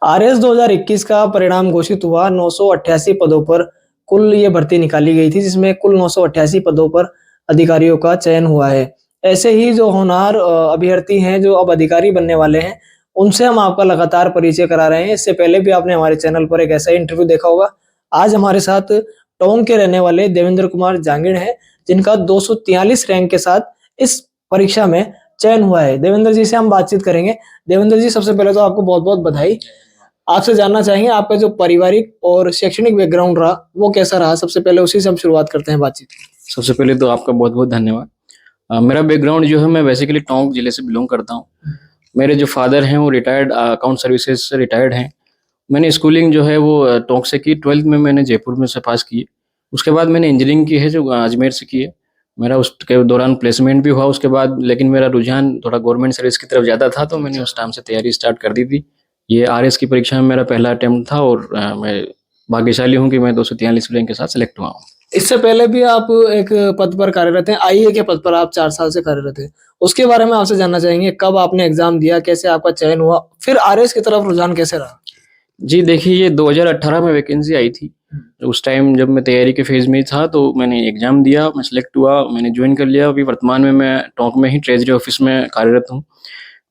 RS 2021 का परिणाम घोषित हुआ। 988 पदों पर कुल ये भर्ती निकाली गई थी, जिसमें कुल 988 पदों पर अधिकारियों का चयन हुआ है। ऐसे ही जो होनहार अभ्यर्थी हैं, जो अब अधिकारी बनने वाले हैं, उनसे हम आपका लगातार परिचय करा रहे हैं। इससे पहले भी आपने हमारे चैनल पर एक ऐसा ही इंटरव्यू देखा होगा। आज हमारे साथ टोंक के रहने वाले देवेंद्र कुमार जांगिड़ हैं, जिनका 243 रैंक के साथ इस परीक्षा में चयन हुआ है। देवेंद्र जी से हम बातचीत करेंगे। देवेंद्र जी, सबसे पहले तो आपको बहुत-बहुत बधाई। आपसे जानना चाहेंगे आपका जो पारिवारिक और शैक्षणिक बैकग्राउंड रहा, वो कैसा रहा? सबसे पहले उसी से हम शुरुआत करते हैं बातचीत की। सबसे पहले तो आपका बहुत-बहुत धन्यवाद। मेरा बैकग्राउंड जो है, मैं बेसिकली टोंक जिले से बिलॉन्ग करता हूँ। मेरे जो फादर हैं वो रिटायर्ड अकाउंट सर्विसेज से रिटायर्ड हैं। मैंने स्कूलिंग जो है वो टोंक से की, 12th में मैंने जयपुर में से पास की। उसके बाद मैंने इंजीनियरिंग की है जो अजमेर से की है। मेरा उसके दौरान प्लेसमेंट भी हुआ उसके बाद, लेकिन मेरा रुझान थोड़ा गवर्नमेंट सर्विस की तरफ ज़्यादा था, तो मैंने उस टाइम से तैयारी स्टार्ट कर दी थी। ये आरएस की परीक्षा में मेरा पहला अटेम्प्ट था और मैं भाग्यशाली हूँ कि मैं 243 रैंक के साथ सेलेक्ट हुआ हूँ। इससे पहले भी आप एक पद पर कार्यरत हैं, आईए के पद पर आप 4 साल से कार्यरत हैं। उसके बारे में आपसे जानना चाहेंगे, कब आपने एग्ज़ाम दिया, कैसे आपका चयन हुआ, फिर आरएस की तरफ रुझान कैसे रहा? जी देखिए, ये 2018 में वैकेंसी आई थी। उस टाइम जब मैं तैयारी के फ़ेज़ में था, तो मैंने एग्ज़ाम दिया, मैं सेलेक्ट हुआ, मैंने जॉइन कर लिया। अभी वर्तमान में मैं टोंक में ही ट्रेज़री ऑफ़िस में कार्यरत हूँ।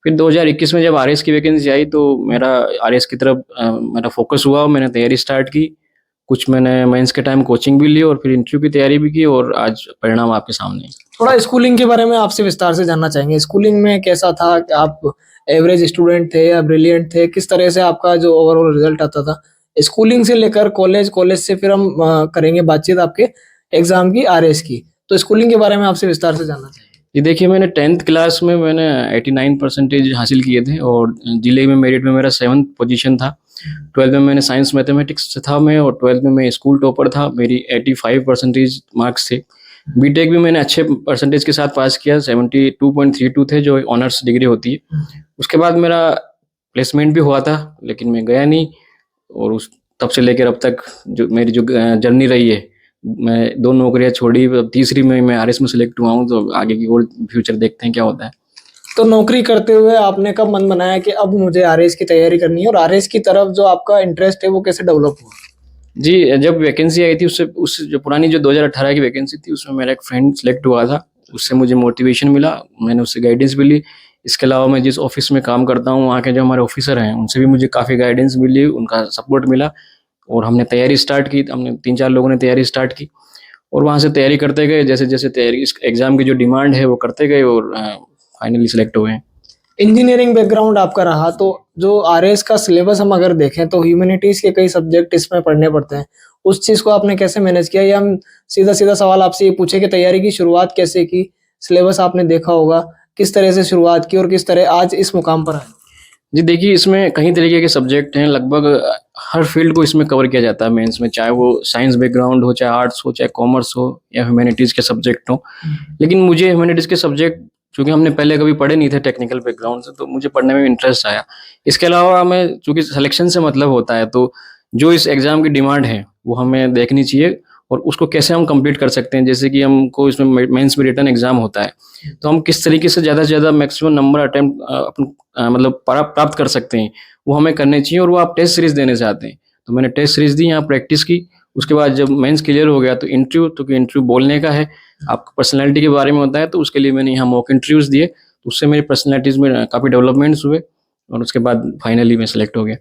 फिर 2021 में जब आरएस की वैकेंसी आई, तो मेरा आरएस की तरफ मेरा फ़ोकस हुआ और मैंने तैयारी स्टार्ट की। कुछ मैंने मेंस के टाइम कोचिंग भी ली और फिर इंटरव्यू की तैयारी भी की और आज परिणाम आपके सामने है। थोड़ा स्कूलिंग के बारे में आपसे विस्तार से जानना चाहेंगे। स्कूलिंग में कैसा था? आप एवरेज स्टूडेंट थे या ब्रिलियंट थे? किस तरह से आपका जो ओवरऑल रिज़ल्ट आता था? स्कूलिंग से लेकर कॉलेज, कॉलेज से फिर हम करेंगे बातचीत आपके एग्ज़ाम की, आरएस की। तो स्कूलिंग के बारे में आपसे विस्तार से जानना चाहेंगे। जी देखिए, मैंने 10th क्लास में मैंने 89 परसेंटेज हासिल किए थे और जिले में मेरिट में मेरा 7th पोजीशन था। 12th में मैंने साइंस मैथमेटिक्स से था मैं और 12th में मैं स्कूल टॉपर था। मेरी 85 परसेंटेज मार्क्स थे। बीटेक भी मैंने अच्छे परसेंटेज के साथ पास किया, 72.32 थे जो ऑनर्स डिग्री होती है। उसके बाद मेरा प्लेसमेंट भी हुआ था, लेकिन मैं गया नहीं और उस तब से लेकर अब तक जो मेरी जो जर्नी रही है, मैं 2 नौकरियाँ छोड़ी, अब तीसरी में मैं आरएस में सेलेक्ट हुआ हूँ, तो आगे की और फ्यूचर देखते हैं क्या होता है। तो नौकरी करते हुए आपने कब मन बनाया कि अब मुझे आरएस की तैयारी करनी है, और आरएस की तरफ जो आपका इंटरेस्ट है वो कैसे डेवलप हुआ? जी, जब वैकेंसी आई थी उससे उस जो पुरानी जो 2018 की वैकेंसी थी, उसमें मेरा एक फ्रेंड सेलेक्ट हुआ था। उससे मुझे मोटिवेशन मिला, मैंने उससे गाइडेंस भी ली। इसके अलावा मैं जिस ऑफ़िस में काम करता हूँ, वहाँ के जो हमारे ऑफ़िसर हैं, उनसे भी मुझे काफ़ी गाइडेंस मिली, उनका सपोर्ट मिला और हमने तैयारी स्टार्ट की। हमने 3-4 लोगों ने तैयारी स्टार्ट की और वहाँ से तैयारी करते गए, जैसे-जैसे तैयारी इस एग्ज़ाम की जो डिमांड है वो करते गए और फाइनली सेलेक्ट हुए हैं। इंजीनियरिंग बैकग्राउंड आपका रहा, तो जो आरएस का सिलेबस हम अगर देखें तो ह्यूमैनिटीज़ के कई सब्जेक्ट इसमें पढ़ने पड़ते हैं। उस चीज़ को आपने कैसे मैनेज किया? या हम सीधा-सीधा सवाल आपसे ये पूछें कि तैयारी की शुरुआत कैसे की? सिलेबस आपने देखा होगा, किस तरह से शुरुआत की और किस तरह आज इस मुकाम पर आए? जी देखिए, इसमें कई तरीके के सब्जेक्ट हैं, लगभग हर फ़ील्ड को इसमें कवर किया जाता है मेंस में, चाहे वो साइंस बैकग्राउंड हो, चाहे आर्ट्स हो, चाहे कॉमर्स हो या ह्यूमैनिटीज़ के सब्जेक्ट हों। लेकिन मुझे ह्यूमैनिटीज़ के सब्जेक्ट, चूँकि हमने पहले कभी पढ़े नहीं थे टेक्निकल बैकग्राउंड से, तो मुझे पढ़ने में इंटरेस्ट आया। इसके अलावा मैं, चूँकि सिलेक्शन से मतलब होता है, तो जो इस एग्ज़ाम की डिमांड है, वो हमें देखनी चाहिए और उसको कैसे हम कंप्लीट कर सकते हैं। जैसे कि हमको इसमें मेंस में रिटन एग्ज़ाम होता है, तो हम किस तरीके से ज़्यादा से ज़्यादा मैक्सिमम नंबर अटेम्प्ट मतलब प्राप्त कर सकते हैं, वो हमें करने चाहिए। और वो आप टेस्ट सीरीज़ देने चाहते हैं, तो मैंने टेस्ट सीरीज़ दी, यहाँ प्रैक्टिस की। उसके बाद जब मेंस क्लियर हो गया, तो इंटरव्यू, क्योंकि इंटरव्यू बोलने का है, आपकी पर्सनैलिटी के बारे में होता है, तो उसके लिए मैंने यहाँ मॉक इंटरव्यूज़ दिए। तो उससे मेरी पर्सनैलिटीज़ में काफ़ी डेवलपमेंट्स हुए और उसके बाद फाइनली मैं सेलेक्ट हो गया।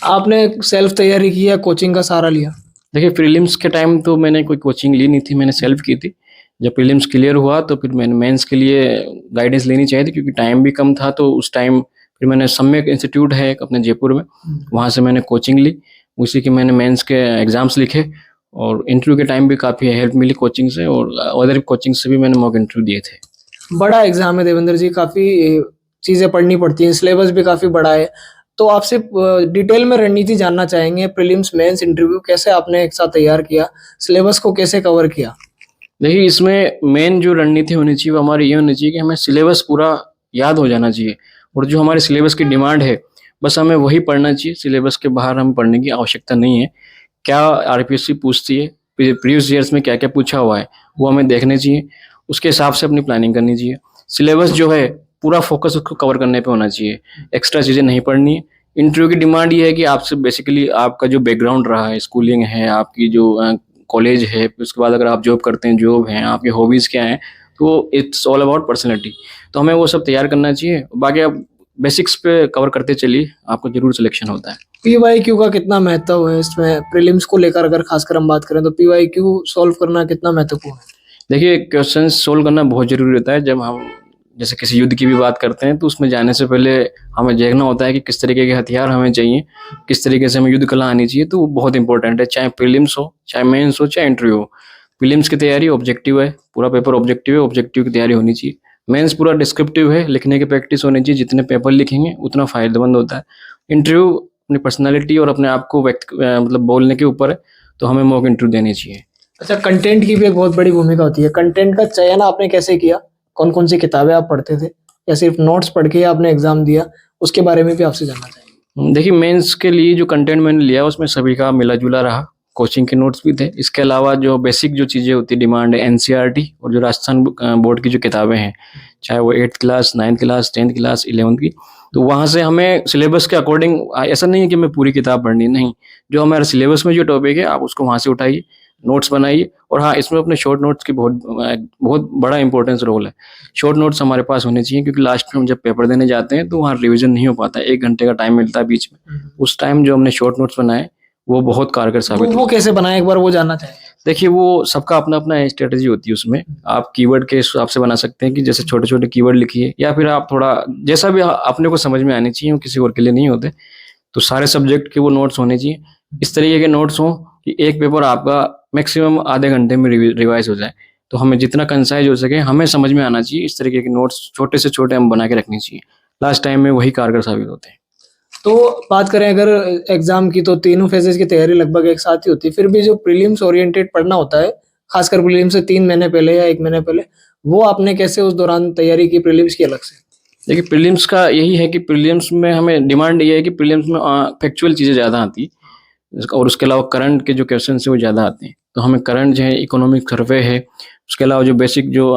आपने सेल्फ तैयारी की या कोचिंग का सहारा लिया? देखिए, प्रीलिम्स के टाइम तो मैंने कोई कोचिंग ली नहीं थी, मैंने सेल्फ की थी। जब प्रीलिम्स क्लियर हुआ, तो फिर मैंने मेंस के लिए गाइडेंस लेनी चाहिए थी, क्योंकि टाइम भी कम था, तो उस टाइम फिर मैंने सम्यक इंस्टीट्यूट है एक अपने जयपुर में, वहाँ से मैंने कोचिंग ली। उसी की मैंने मेंस के एग्ज़ाम्स लिखे और इंटरव्यू के टाइम भी काफ़ी हेल्प मिली कोचिंग से और अदर कोचिंग से भी मैंने मॉक इंटरव्यू दिए थे। बड़ा एग्ज़ाम है देवेंद्र जी, काफ़ी चीज़ें पढ़नी पड़ती हैं, सिलेबस भी काफ़ी बड़ा है। तो आपसे डिटेल में रणनीति जानना चाहेंगे, प्रीलिम्स, मेंस, इंटरव्यू कैसे आपने एक साथ तैयार किया? सिलेबस को कैसे कवर किया? देखिए, इसमें मेन जो रणनीति होनी चाहिए वो हमारी ये होनी चाहिए कि हमें सिलेबस पूरा याद हो जाना चाहिए और जो हमारे सिलेबस की डिमांड है, बस हमें वही पढ़ना चाहिए। सिलेबस के बाहर हमें पढ़ने की आवश्यकता नहीं है। क्या आरपीएससी पूछती है, प्रीवियस ईयर्स में क्या-क्या पूछा हुआ है, वो हमें देखने चाहिए। उसके हिसाब से अपनी प्लानिंग करनी चाहिए। सिलेबस जो है, पूरा फ़ोकस उसको कवर करने पे होना चाहिए। एक्स्ट्रा चीज़ें नहीं पढ़नी है। इंटरव्यू की डिमांड ये है कि आपसे बेसिकली आपका जो बैकग्राउंड रहा है, स्कूलिंग है, आपकी जो कॉलेज है, उसके बाद अगर आप जॉब करते हैं, जॉब है, आपकी हॉबीज़ क्या हैं, तो इट्स ऑल अबाउट पर्सनैलिटी। तो हमें वो सब तैयार करना चाहिए, बाकी आप बेसिक्स पे कवर करते चलिए, आपको ज़रूर सिलेक्शन होता है। पीवाईक्यू का कितना महत्व है इसमें प्रीलिम्स को लेकर, अगर खासकर हम बात करें तो पीवाईक्यू सॉल्व करना कितना महत्वपूर्ण है? देखिए, क्वेश्चन सोल्व करना बहुत ज़रूरी होता है। जब हम जैसे किसी युद्ध की भी बात करते हैं, तो उसमें जाने से पहले हमें देखना होता है कि किस तरीके के हथियार हमें चाहिए, किस तरीके से हमें युद्ध कला आनी चाहिए, तो वो बहुत इंपॉर्टेंट है, चाहे प्रीलिम्स हो, चाहे मेंस हो, चाहे इंटरव्यू हो। प्रीलिम्स की तैयारी ऑब्जेक्टिव है, पूरा पेपर ऑब्जेक्टिव है, ऑब्जेक्टिव की तैयारी होनी चाहिए। मेंस पूरा डिस्क्रिप्टिव है, लिखने की प्रैक्टिस होनी चाहिए, जितने पेपर लिखेंगे उतना फ़ायदेमंद होता है। इंटरव्यू अपनी पर्सनैलिटी और अपने आप को मतलब बोलने के ऊपर है, तो हमें मॉक इंटरव्यू देनी चाहिए। अच्छा, कंटेंट की भी एक बहुत बड़ी भूमिका होती है। कंटेंट का चयन आपने कैसे किया? कौन-कौन सी किताबें आप पढ़ते थे? या सिर्फ नोट्स पढ़ के आपने एग्ज़ाम दिया? उसके बारे में भी आपसे जानना चाहेंगे। देखिए, मेंस के लिए जो कंटेंट मैंने लिया उसमें सभी का मिला-जुला रहा, कोचिंग के नोट्स भी थे। इसके अलावा जो बेसिक जो चीज़ें होती है, डिमांड है एनसीईआरटी और जो राजस्थान बोर्ड की जो किताबें हैं, चाहे वो 8th class, 9th class, 10th class, 11th की, तो वहाँ से हमें सिलेबस के अकॉर्डिंग ऐसा नहीं है कि हमें पूरी किताब पढ़नी है, नहीं। जो हमारे सिलेबस में जो टॉपिक है, आप उसको वहाँ से उठाइए, नोट्स बनाइए और हाँ, इसमें अपने शॉर्ट नोट्स की बहुत बड़ा इंपॉर्टेंस रोल है। शॉर्ट नोट्स हमारे पास होने चाहिए, क्योंकि लास्ट में हम जब पेपर देने जाते हैं तो वहाँ रिवीजन नहीं हो पाता है, 1 घंटे का टाइम मिलता है बीच में। उस टाइम जो हमने शॉर्ट नोट्स बनाए, वो बहुत कारगर साबित वो हुए। कैसे बनाएँ, एक बार वो जानना चाहेंगे? देखिए, वो सबका अपना-अपना स्ट्रैटेजी होती है उसमें। आप कीवर्ड के हिसाब से बना सकते हैं कि जैसे छोटे-छोटे कीवर्ड लिखिए, या फिर आप थोड़ा जैसा भी अपने को समझ में आनी चाहिए, वो किसी और के लिए नहीं होते। तो सारे सब्जेक्ट के वो नोट्स होने चाहिए। इस तरीके के नोट्स हों कि एक पेपर आपका मैक्सिमम आधे घंटे में रिवाइज़ हो जाए। तो हमें जितना कंसाइज़ हो सके, हमें समझ में आना चाहिए, इस तरीके के नोट्स छोटे से छोटे हम बना के रखने चाहिए। लास्ट टाइम में वही कारगर साबित होते हैं। तो बात करें अगर एग्ज़ाम की, तो तीनों फ़ेजेज़ की तैयारी लगभग एक साथ ही होती है। फिर भी जो प्रीलिम्स ओरिएंटेड पढ़ना होता है, खासकर प्रीलिम्स से 3 महीने पहले या 1 महीने पहले, वो आपने कैसे उस दौरान तैयारी की प्रीलिम्स की अलग से? देखिए, प्रीलिम्स का यही है कि प्रीलिम्स में हमें डिमांड ये है कि प्रीलिम्स में फैक्चुअल चीज़ें ज़्यादा आती हैं, और उसके अलावा करंट के जो क्वेश्चंस हैं वो ज़्यादा आते हैं। तो हमें करंट जो है, इकोनॉमिक सर्वे है, उसके अलावा जो बेसिक जो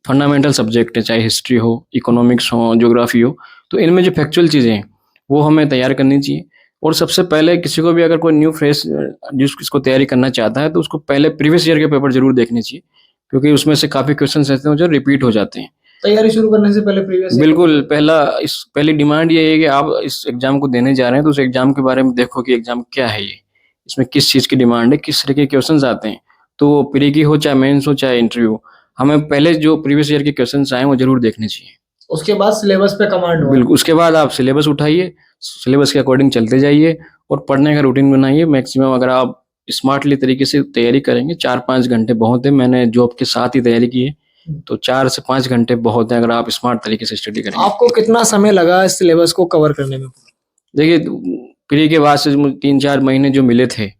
फंडामेंटल सब्जेक्ट है, चाहे हिस्ट्री हो, इकोनॉमिक्स हो, ज्योग्राफी हो, तो इनमें जो फैक्चुअल चीज़ें हैं वो हमें तैयार करनी चाहिए। और सबसे पहले किसी को भी अगर कोई न्यू फ्रेश जिसको तैयारी करना चाहता है, तो उसको पहले प्रीवियस ईयर के पेपर ज़रूर देखने चाहिए, क्योंकि उसमें से काफ़ी क्वेश्चंस ऐसे हैं जो रिपीट हो जाते हैं। तैयारी शुरू करने से पहले प्रीवियस ईयर बिल्कुल, पहली डिमांड ये है कि आप इस एग्ज़ाम को देने जा रहे हैं, तो उस एग्ज़ाम के बारे में देखो कि एग्ज़ाम क्या है ये? इसमें किस चीज़ की डिमांड है, किस तरह के क्वेश्चन्स आते हैं? तो प्री की हो, चाहे मेंस हो, चाहे इंटरव्यू हो, हमें पहले जो प्रीवियस ईयर के क्वेश्चन्स आए हैं, वो ज़रूर देखने चाहिए। उसके बाद सिलेबस पे कमांड हो। बिल्कुल, उसके बाद आप सिलेबस उठाइए, सिलेबस के अकॉर्डिंग चलते जाइए और पढ़ने का रूटीन बनाइए। मैक्सिमम अगर आप स्मार्टली तरीके से तैयारी करेंगे, 4-5 घंटे बहुत है। मैंने जॉब के साथ ही तैयारी की है, तो 4 से 5 घंटे बहुत है अगर आप स्मार्ट तरीके से स्टडी करेंगे। आपको कितना समय लगा इस सिलेबस को कवर करने में? देखिए, प्री के बाद से मुझे 3-4 महीने जो मिले थे,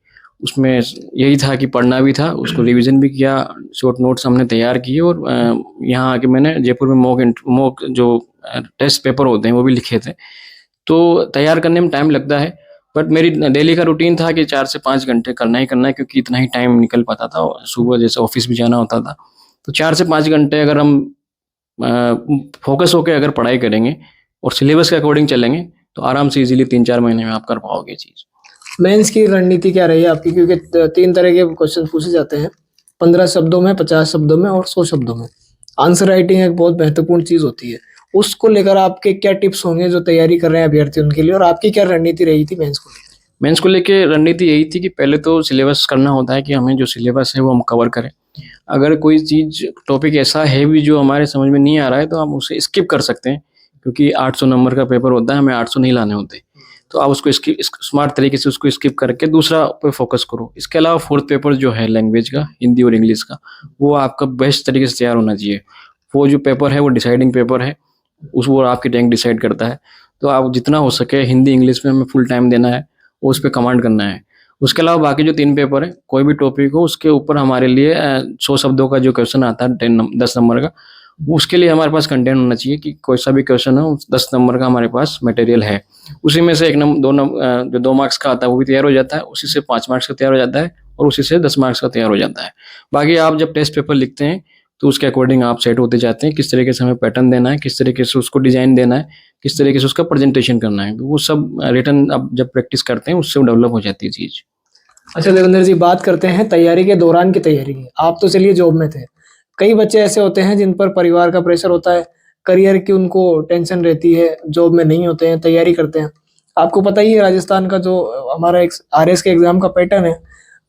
उसमें यही था कि पढ़ना भी था, उसको रिवीजन भी किया, शॉर्ट नोट्स हमने तैयार किए और यहाँ आके मैंने जयपुर में मॉक जो टेस्ट पेपर होते हैं वो भी लिखे थे। तो तैयार करने में टाइम लगता है, बट मेरी डेली का रूटीन था कि 4 से 5 घंटे करना ही करना है, क्योंकि इतना ही टाइम निकल पाता था। सुबह जैसे ऑफिस भी जाना होता था, तो 4 से 5 घंटे अगर हम फोकस होके अगर पढ़ाई करेंगे और सिलेबस के अकॉर्डिंग चलेंगे, तो आराम से इजीली 3-4 महीने में आप कर पाओगे चीज़। मेंस की रणनीति क्या रही है आपकी? क्योंकि 3 तरह के क्वेश्चन पूछे जाते हैं, 15 शब्दों में, 50 शब्दों में और 100 शब्दों में। आंसर राइटिंग एक बहुत महत्वपूर्ण चीज़ होती है। उसको लेकर आपके क्या टिप्स होंगे जो तैयारी कर रहे हैं अभ्यर्थी उनके लिए, और आपकी क्या रणनीति रही थी मेंस को लेकर? मेंस को लेके रणनीति यही थी कि पहले तो सिलेबस करना होता है कि हमें जो सिलेबस है वो हम कवर करें। अगर कोई चीज़ टॉपिक ऐसा है भी जो हमारे समझ में नहीं आ रहा है, तो हम उसे स्किप कर सकते हैं, क्योंकि 800 नंबर का पेपर होता है, हमें 800 नहीं लाने होते। तो आप उसको स्मार्ट तरीके से उसको स्किप करके दूसरा पे फोकस करो। इसके अलावा 4th पेपर जो है लैंग्वेज का, हिंदी और इंग्लिश का, वो आपका बेस्ट तरीके से तैयार होना चाहिए। वो जो पेपर है वो डिसाइडिंग पेपर है, वो आपकी रैंक डिसाइड करता है। तो आप जितना हो सके हिंदी इंग्लिश में हमें फुल टाइम देना है, उस पे कमांड करना है। उसके अलावा बाकी जो 3 पेपर है, कोई भी टॉपिक हो उसके ऊपर हमारे लिए 100 शब्दों का जो क्वेश्चन आता है 10 नंबर का, उसके लिए हमारे पास कंटेंट होना चाहिए कि कोई सा भी क्वेश्चन हो 10 नंबर का हमारे पास मटेरियल है। उसी में से जो 2 मार्क्स का आता है वो भी तैयार हो जाता है, उसी से 5 मार्क्स का तैयार हो जाता है और उसी से 10 मार्क्स का तैयार हो जाता है। बाकी आप जब टेस्ट पेपर लिखते हैं तो उसके अकॉर्डिंग आप सेट होते जाते हैं, किस तरीके से हमें पैटर्न देना है, किस तरीके से उसको डिज़ाइन देना है, किस तरीके से उसका प्रेजेंटेशन करना है, तो वो सब रिटर्न आप जब प्रैक्टिस करते हैं उससे डेवलप हो जाती है चीज़। अच्छा देवेंद्र जी, बात करते हैं तैयारी के दौरान की तैयारी की। आप तो चलिए जॉब में थे, कई बच्चे ऐसे होते हैं जिन पर परिवार का प्रेशर होता है, करियर की उनको टेंशन रहती है, जॉब में नहीं होते हैं, तैयारी करते हैं। आपको पता ही है राजस्थान का जो हमारा एक आरएस के एग्जाम का पैटर्न है,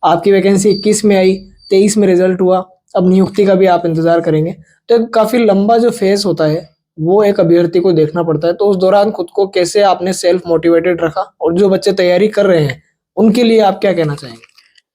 आपकी वैकेंसी 21 में आई, 23 में रिजल्ट हुआ, अब नियुक्ति का भी आप इंतजार करेंगे। तो एक काफी लंबा जो फेज होता है वो एक अभ्यर्थी को देखना पड़ता है। तो उस दौरान खुद को कैसे आपने सेल्फ मोटिवेटेड रखा, और जो बच्चे तैयारी कर रहे हैं उनके लिए आप क्या कहना चाहेंगे?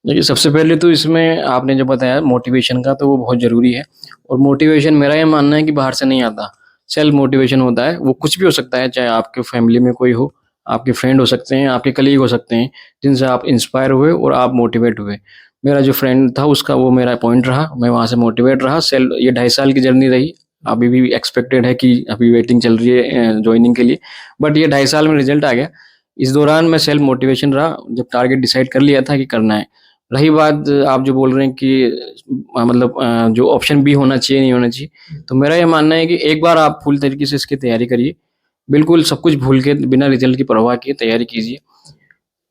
देखिए, सबसे पहले तो इसमें आपने जो बताया मोटिवेशन का, तो वो बहुत ज़रूरी है। और मोटिवेशन मेरा ये मानना है कि बाहर से नहीं आता, सेल्फ मोटिवेशन होता है। वो कुछ भी हो सकता है, चाहे आपके फैमिली में कोई हो, आपके फ्रेंड हो सकते हैं, आपके कलीग हो सकते हैं, जिनसे आप इंस्पायर हुए और आप मोटिवेट हुए। मेरा जो फ्रेंड था उसका वो मेरा पॉइंट रहा, मैं वहाँ से मोटिवेट रहा। ये 2.5 साल की जर्नी रही, अभी भी एक्सपेक्टेड है कि अभी वेटिंग चल रही है जॉइनिंग के लिए, बट ये 2.5 साल में रिजल्ट आ गया। इस दौरान मैं सेल्फ मोटिवेशन रहा, जब टारगेट डिसाइड कर लिया था कि करना है। रही बात आप जो बोल रहे हैं कि मतलब जो ऑप्शन बी होना चाहिए नहीं होना चाहिए, तो मेरा ये मानना है कि एक बार आप फुल तरीके से इसकी तैयारी करिए, बिल्कुल सब कुछ भूल के बिना रिजल्ट की परवाह किए तैयारी कीजिए।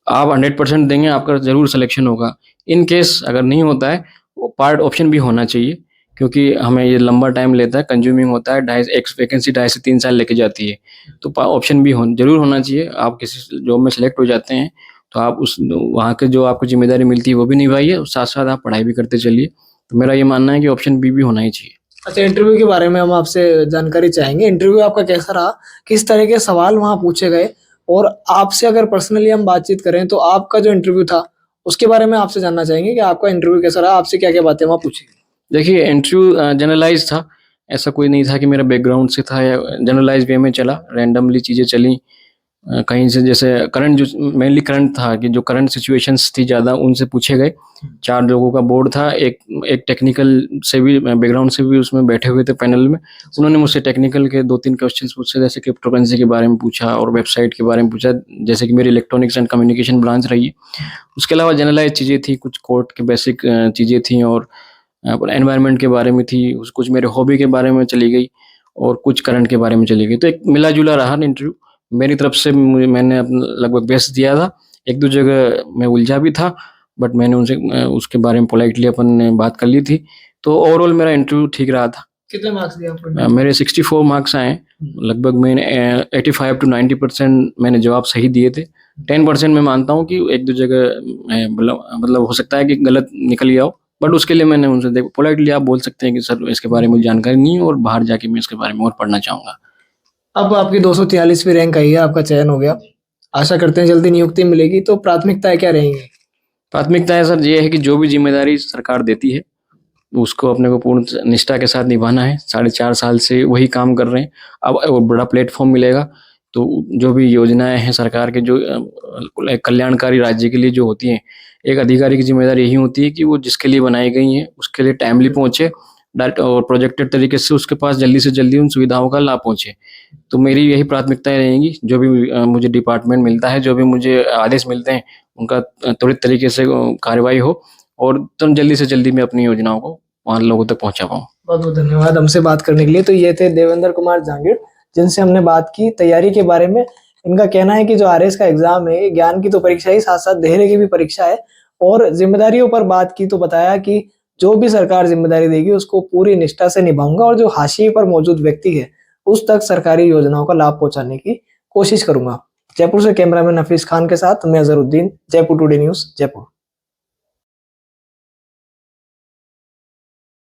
आप 100% देंगे, आपका ज़रूर सिलेक्शन होगा। इन केस अगर नहीं होता है, वो पार्ट ऑप्शन भी होना चाहिए, क्योंकि हमें ये लंबा टाइम लेता है, कंज्यूमिंग होता है, एक वैकेंसी 2.5 से 3 साल लेके जाती है, तो ऑप्शन भी ज़रूर होना चाहिए। आप किसी जॉब में सेलेक्ट हो जाते हैं तो आप उस वहाँ के जो आपको जिम्मेदारी मिलती है वो भी निभाइए, और साथ साथ आप पढ़ाई भी करते चलिए। तो मेरा ये मानना है कि ऑप्शन बी भी होना ही चाहिए। अच्छा, इंटरव्यू के बारे में हम आपसे जानकारी चाहेंगे। इंटरव्यू आपका कैसा रहा? किस तरह के सवाल वहाँ पूछे गए? और आपसे अगर पर्सनली हम बातचीत करें तो आपका जो इंटरव्यू था उसके बारे में आपसे जानना चाहेंगे कि आपका इंटरव्यू कैसा रहा? आपसे क्या-क्या बातें वहाँ पूछी गई? देखिए, इंटरव्यू जनरलाइज़ था, ऐसा कोई नहीं था कि मेरा बैकग्राउंड से था, या जनरलाइज़ वे में चला, रैंडमली चीज़ें चली। कहीं से जैसे करंट जो मेनली करंट था, कि जो करंट सिचुएशंस थी ज़्यादा उनसे पूछे गए। 4 लोगों का बोर्ड था, एक टेक्निकल से भी बैकग्राउंड से भी उसमें बैठे हुए थे पैनल में। उन्होंने मुझसे टेक्निकल के 2-3 क्वेश्चंस पूछे, जैसे क्रिप्टोकरेंसी के बारे में पूछा और वेबसाइट के बारे में पूछा, जैसे कि मेरी इलेक्ट्रॉनिक्स एंड कम्युनिकेशन ब्रांच रही है। उसके अलावा जनरलाइज़ चीज़ें थी, कुछ कोड की बेसिक चीज़ें थी, और एनवायरनमेंट के बारे में थी, कुछ मेरे हॉबी के बारे में चली गई, और कुछ करंट के बारे में चली गई। तो एक मिला-जुला रहा इंटरव्यू। मेरी तरफ से मैंने अपना लगभग बेस्ट दिया था। 1-2 जगह मैं उलझा भी था, बट मैंने उनसे उसके बारे में पोलाइटली अपन ने बात कर ली थी। तो ओवरऑल मेरा इंटरव्यू ठीक रहा था। कितने मार्क्स दिए आपको? मेरे 64 मार्क्स आए। लगभग मैंने 85 टू 90% मैंने जवाब सही दिए थे। 10% मैं मानता हूँ कि 1-2 जगह मैं मतलब हो सकता है कि गलत निकल गया हो, बट उसके लिए मैंने उनसे देखो पोलाइटली आप बोल सकते हैं कि सर इसके बारे में मुझे जानकारी नहीं है, और बाहर जाके मैं इसके बारे में और पढ़ना चाहूँगा। अब आपकी 243वीं रैंक आई है, आपका चयन हो गया। आशा करते हैं जल्दी नियुक्ति मिलेगी, तो प्राथमिकताएँ क्या रहेंगी? प्राथमिकताएँ सर ये है कि जो भी ज़िम्मेदारी सरकार देती है, उसको अपने को पूर्ण निष्ठा के साथ निभाना है। 4.5 साल से वही काम कर रहे हैं। अब वो बड़ा प्लेटफ़ॉर्म मिलेगा, तो जो भी योजनाएँ हैं सरकार के, जो कल्याणकारी राज्य के लिए जो होती हैं, एक अधिकारी की ज़िम्मेदारी यही होती है कि वो जिसके लिए बनाई गई हैं, उसके लिए टाइमली पहुँचे, डायरेक्ट और प्रोजेक्टेड तरीके से उसके पास जल्दी से जल्दी उन सुविधाओं का लाभ पहुँचे। तो मेरी यही प्राथमिकताएँ रहेंगी। जो भी मुझे डिपार्टमेंट मिलता है, जो भी मुझे आदेश मिलते हैं, उनका त्वरित तरीके से कार्रवाई हो, और तुम जल्दी से जल्दी मैं अपनी योजनाओं को वहाँ लोगों तक पहुँचा पाऊँ। बहुत-बहुत धन्यवाद हमसे बात करने के लिए। तो ये थे देवेंद्र कुमार जहांगीर, जिनसे हमने बात की तैयारी के बारे में। इनका कहना है कि जो आरएस का एग्ज़ाम है, ये ज्ञान की तो परीक्षा ही, साथ-साथ धैर्य की भी परीक्षा है। और ज़िम्मेदारियों पर बात की तो बताया कि जो भी सरकार ज़िम्मेदारी देगी उसको पूरी निष्ठा से निभाऊँगा, और जो हाशिए पर मौजूद व्यक्ति है, उस तक सरकारी योजनाओं का लाभ पहुँचाने की कोशिश करूँगा। जयपुर से कैमरामैन नफीस खान के साथ मैं अज़हरुद्दीन, जयपुर टुडे न्यूज़, जयपुर।